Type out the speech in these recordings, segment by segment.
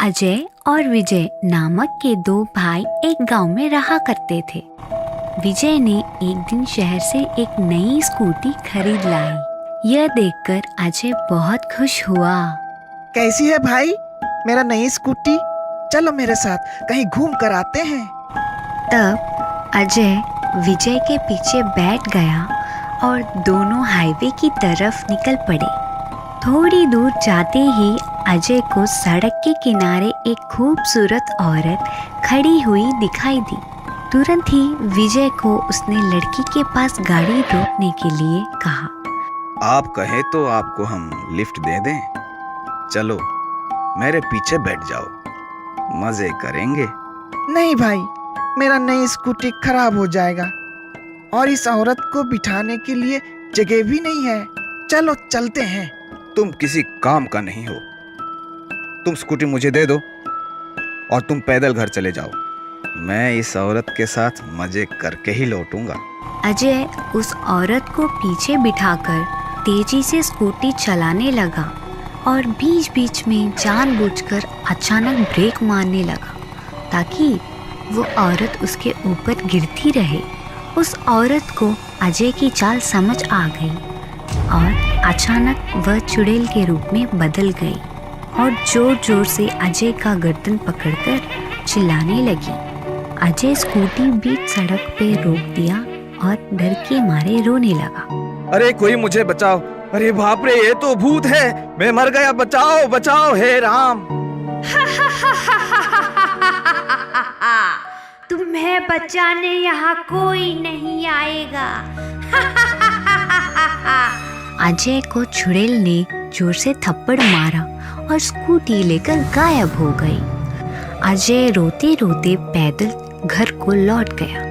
अजय और विजय नामक के दो भाई एक गांव में रहा करते थे। विजय ने एक दिन शहर से एक नई स्कूटी खरीद लाई। यह देखकर अजय बहुत खुश हुआ। कैसी है भाई मेरा नई स्कूटी? चलो मेरे साथ कहीं घूम कर आते हैं। तब अजय विजय के पीछे बैठ गया और दोनों हाईवे की तरफ निकल पड़े। थोड़ी दूर जाते ही अजय को सड़क के किनारे एक खूबसूरत औरत खड़ी हुई दिखाई दी। तुरंत ही विजय को उसने लड़की के पास गाड़ी रोकने के लिए कहा। आप कहें तो आपको हम लिफ्ट दे दें? चलो मेरे पीछे बैठ जाओ, मजे करेंगे। नहीं भाई, मेरा नई स्कूटी खराब हो जाएगा और इस औरत को बिठाने के लिए जगह भी नहीं है। चलो चलते हैं। तुम किसी काम का नहीं हो। तुम स्कूटी मुझे दे दो और तुम पैदल घर चले जाओ। मैं इस औरत के साथ मजे करके ही लौटूंगा। अजय उस औरत को पीछे बिठाकर तेजी से स्कूटी चलाने लगा और बीच बीच में जानबूझकर अचानक ब्रेक मारने लगा ताकि वो औरत उसके ऊपर गिरती रहे। उस औरत को अजय की चाल समझ आ गई और अचानक वह चुड़ैल के रूप में बदल गई और जोर जोर से अजय का गर्दन पकड़कर चिल्लाने लगी। अजय स्कूटी बीच सड़क पे रोक दिया और डर के मारे रोने लगा। अरे कोई मुझे बचाओ! अरे बाप रे, ये तो भूत है! मैं मर गया! बचाओ बचाओ हे राम! तुम्हें बचाने यहाँ कोई नहीं आएगा। अजय को चुड़ैल ने जोर से थप्पड़ मारा और स्कूटी लेकर गायब हो गई। अजय रोते रोते पैदल घर को लौट गया।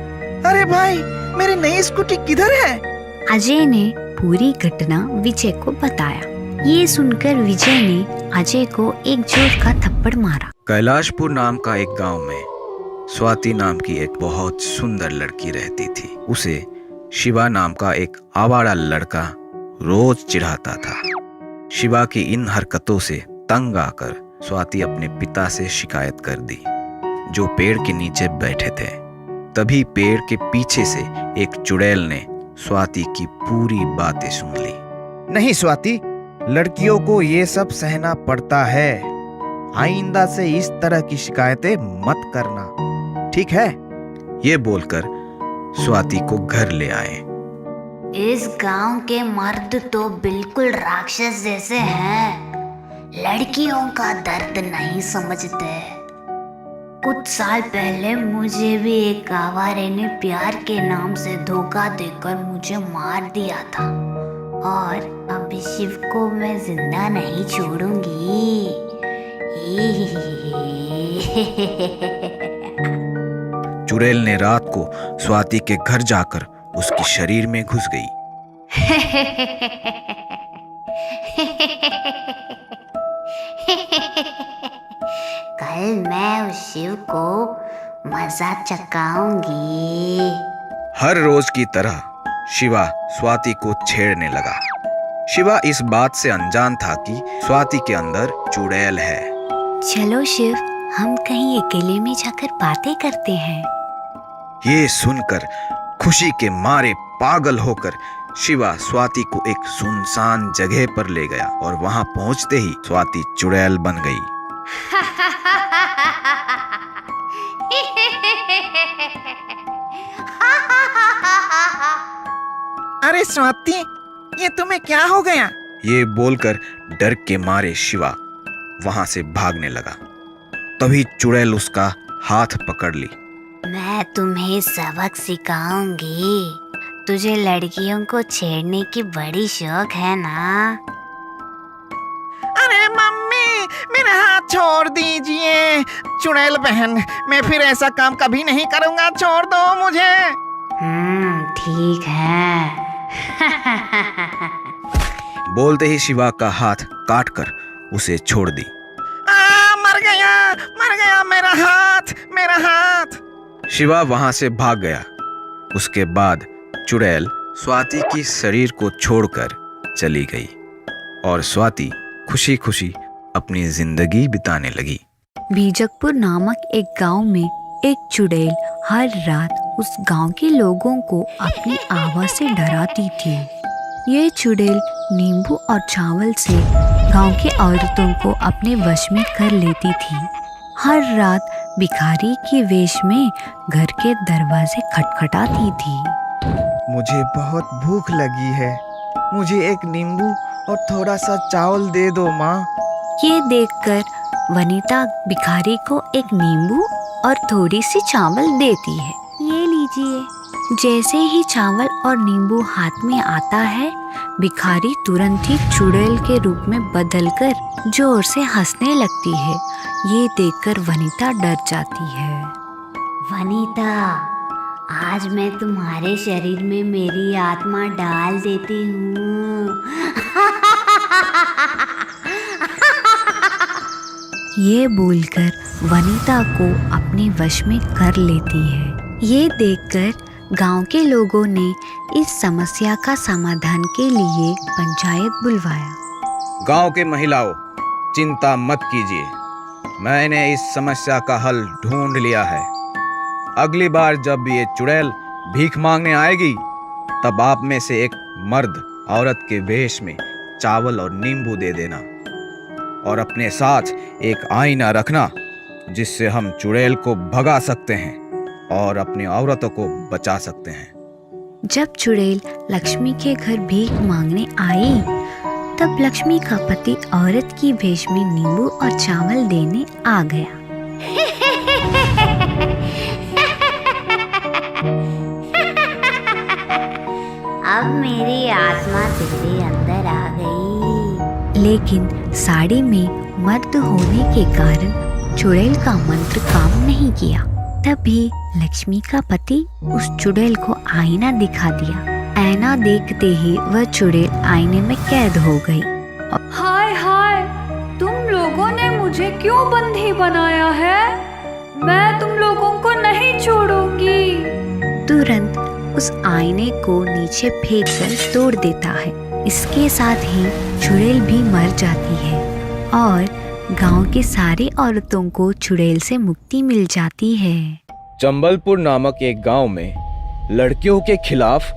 अरे भाई, मेरी नई स्कूटी किधर है? अजय ने पूरी घटना विजय को बताया। ये सुनकर विजय ने अजय को एक जोर का थप्पड़ मारा। कैलाशपुर नाम का एक गांव में स्वाति नाम की एक बहुत सुंदर लड़की रहती थी। उसे शिवा नाम का एक आवारा लड़का रोज चिढ़ाता था। शिवा की इन हरकतों से तंग आकर स्वाति अपने पिता से शिकायत कर दी, जो पेड़ के नीचे बैठे थे। तभी पेड़ के पीछे से एक चुड़ैल ने स्वाति की पूरी बातें सुन ली। नहीं स्वाति, लड़कियों को ये सब सहना पड़ता है। आइंदा से इस तरह की शिकायतें मत करना, ठीक है? ये बोलकर स्वाति को घर ले आए। इस गांव के मर्द तो बिल्कुल राक्षस जैसे हैं, लड़कियों का दर्द नहीं समझते। कुछ साल पहले मुझे भी एक आवारे ने प्यार के नाम से धोखा देकर मुझे मार दिया था और अभी शिव को मैं जिंदा नहीं छोड़ूंगी। चुड़ैल ने रात को स्वाति के घर जाकर उसके शरीर में घुस गई। कल मैं उस शिव को मजा चखाऊंगी। हर रोज की तरह शिवा स्वाति को छेड़ने लगा। शिवा इस बात से अनजान था कि स्वाति के अंदर चुड़ैल है। चलो शिव, हम कहीं अकेले में जाकर बातें करते हैं। ये सुनकर खुशी के मारे पागल होकर शिवा स्वाति को एक सुनसान जगह पर ले गया और वहां पहुंचते ही स्वाति चुड़ैल बन गई। अरे स्वाति, ये तुम्हें क्या हो गया? ये बोलकर डर के मारे शिवा वहां से भागने लगा। तभी चुड़ैल उसका हाथ पकड़ ली। मैं तुम्हें सबक सिखाऊंगी। तुझे लड़कियों को छेड़ने की बड़ी शौक है ना? अरे मम्मी, मेरा हाथ छोड़ दीजिए। चुड़ैल बहन, मैं फिर ऐसा काम कभी नहीं करूंगा। छोड़ दो मुझे। ठीक है। बोलते ही शिवा का हाथ काटकर उसे छोड़ दी। मर गया मेरा हाथ। शिवा वहां से भाग गया। उसके बाद चुड़ैल स्वाति की शरीर को छोड़कर चली गई और स्वाति खुशी खुशी अपनी जिंदगी बिताने लगी। बीजकपुर नामक एक गांव में एक चुड़ैल हर रात उस गांव के लोगों को अपनी आवाज से डराती थी। ये चुड़ैल नींबू और चावल से गांव की औरतों को अपने वश में कर लेती थी। हर रात भिखारी के वेश में घर के दरवाजे खटखटाती थी। मुझे बहुत भूख लगी है, मुझे एक नींबू और थोड़ा सा चावल दे दो माँ। ये देखकर वनिता भिखारी को एक नींबू और थोड़ी सी चावल देती है। ये लीजिए। जैसे ही चावल और नींबू हाथ में आता है, भिखारी तुरंत ही चुड़ैल के रूप में बदलकर जोर से हंसने लगती है। ये देखकर वनिता डर जाती है। वनिता, आज मैं तुम्हारे शरीर में मेरी आत्मा डाल देती हूँ। ये बोलकर वनिता को अपने वश में कर लेती है। ये देखकर गांव के लोगों ने इस समस्या का समाधान के लिए पंचायत बुलवाया। गांव के महिलाओं, चिंता मत कीजिए, मैंने इस समस्या का हल ढूंढ लिया है। अगली बार जब ये चुड़ैल भीख मांगने आएगी, तब आप में से एक मर्द औरत के वेश में चावल और नींबू दे देना, और अपने साथ एक आईना रखना, जिससे हम चुड़ैल को भगा सकते हैं और अपनी औरतों को बचा सकते हैं। जब चुड़ैल लक्ष्मी के घर भीख मांगने आई, तब लक्ष्मी का पति औरत की वेश में नींबू और चावल देने आ गया। अब मेरी आत्मा तेरे अंदर आ गई। लेकिन साड़ी में मर्द होने के कारण चुड़ैल का मंत्र काम नहीं किया। तभी लक्ष्मी का पति उस चुड़ैल को आईना दिखा दिया। आईना देखते ही वह चुड़ैल आईने में कैद हो गई। हाय हाय, तुम लोगों ने मुझे क्यों बंदी बनाया है? मैं तुम लोगों को नहीं छोड़ूंगी। तुरंत उस आईने को नीचे फेंककर तोड़ देता है। इसके साथ ही चुड़ैल भी मर जाती है और गांव की सारी औरतों को चुड़ैल से मुक्ति मिल जाती है। चंबलपुर नामक एक गांव में लड़कियों के खिलाफ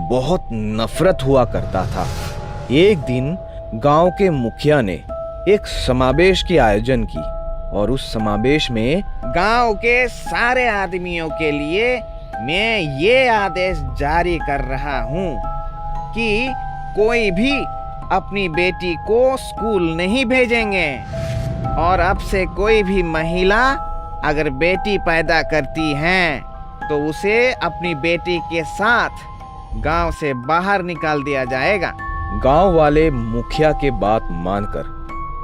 बहुत नफरत हुआ करता था। एक दिन गांव के मुखिया ने एक समावेश की आयोजन की और उस समावेश में गांव के सारे आदमियों के लिए मैं ये आदेश जारी कर रहा हूँ कि कोई भी अपनी बेटी को स्कूल नहीं भेजेंगे, और अब से कोई भी महिला अगर बेटी पैदा करती है तो उसे अपनी बेटी के साथ गांव से बाहर निकाल दिया जाएगा। गांव वाले मुखिया के बात मानकर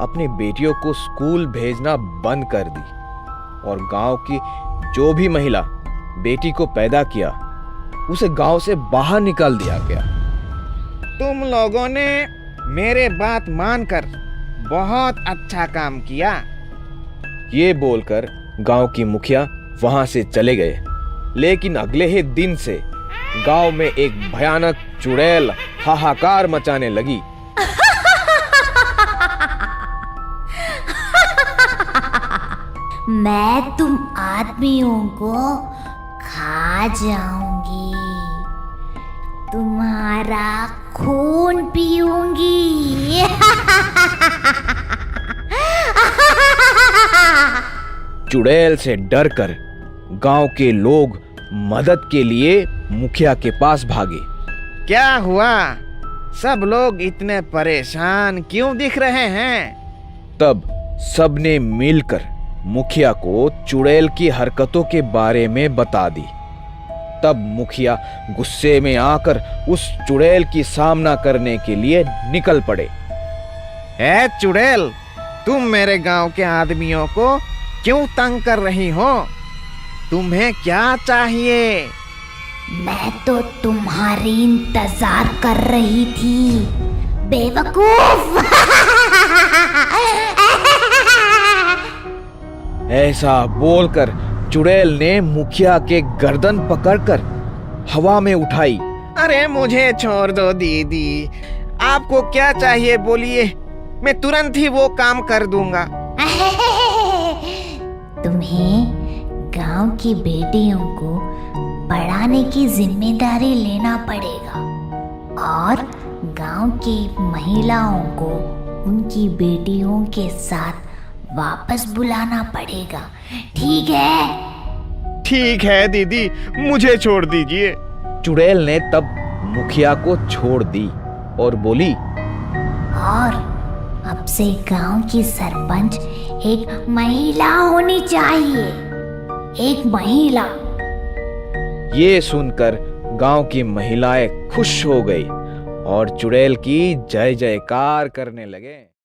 अपनी बेटियों को स्कूल भेजना बंद कर दी और गांव की जो भी महिला बेटी को पैदा किया उसे गांव से बाहर निकाल दिया गया। तुम लोगों ने मेरे बात मानकर बहुत अच्छा काम किया। ये बोलकर गांव की मुखिया वहां से चले गए। लेकिन अगले ही दिन से गांव में एक भयानक चुड़ैल हाहाकार मचाने लगी। मैं तुम आदमियों को खा जाऊंगी, तुम्हारा खून पीऊंगी। चुड़ैल से डरकर गांव के लोग मदद के लिए मुखिया के पास भागे। क्या हुआ? सब लोग इतने परेशान क्यों दिख रहे हैं? तब सबने मिलकर मुखिया को चुड़ैल की हरकतों के बारे में बता दी। तब मुखिया गुस्से में आकर उस चुड़ैल की सामना करने के लिए निकल पड़े। ए चुड़ैल, तुम मेरे गांव के आदमियों को क्यों तंग कर रही हो? तुम्हें क्या चाहिए? मैं तो तुम्हारी इंतजार कर रही थी, बेवकूफ। ऐसा बोलकर चुड़ैल ने मुखिया के गर्दन पकड़कर हवा में उठाई। अरे मुझे छोड़ दो दीदी, आपको क्या चाहिए बोलिए, मैं तुरंत ही वो काम कर दूंगा। तुम्हें गांव की बेटियों को पढ़ाने की जिम्मेदारी लेना पड़ेगा और गांव की महिलाओं को उनकी बेटियों के साथ वापस बुलाना पड़ेगा, ठीक है? ठीक है दीदी, मुझे छोड़ दीजिए। चुड़ैल ने तब मुखिया को छोड़ दी और बोली, और अब से गांव की सरपंच एक महिला होनी चाहिए, एक महिला। ये सुनकर गांव की महिलाएं खुश हो गई और चुड़ैल की जय जयकार करने लगे।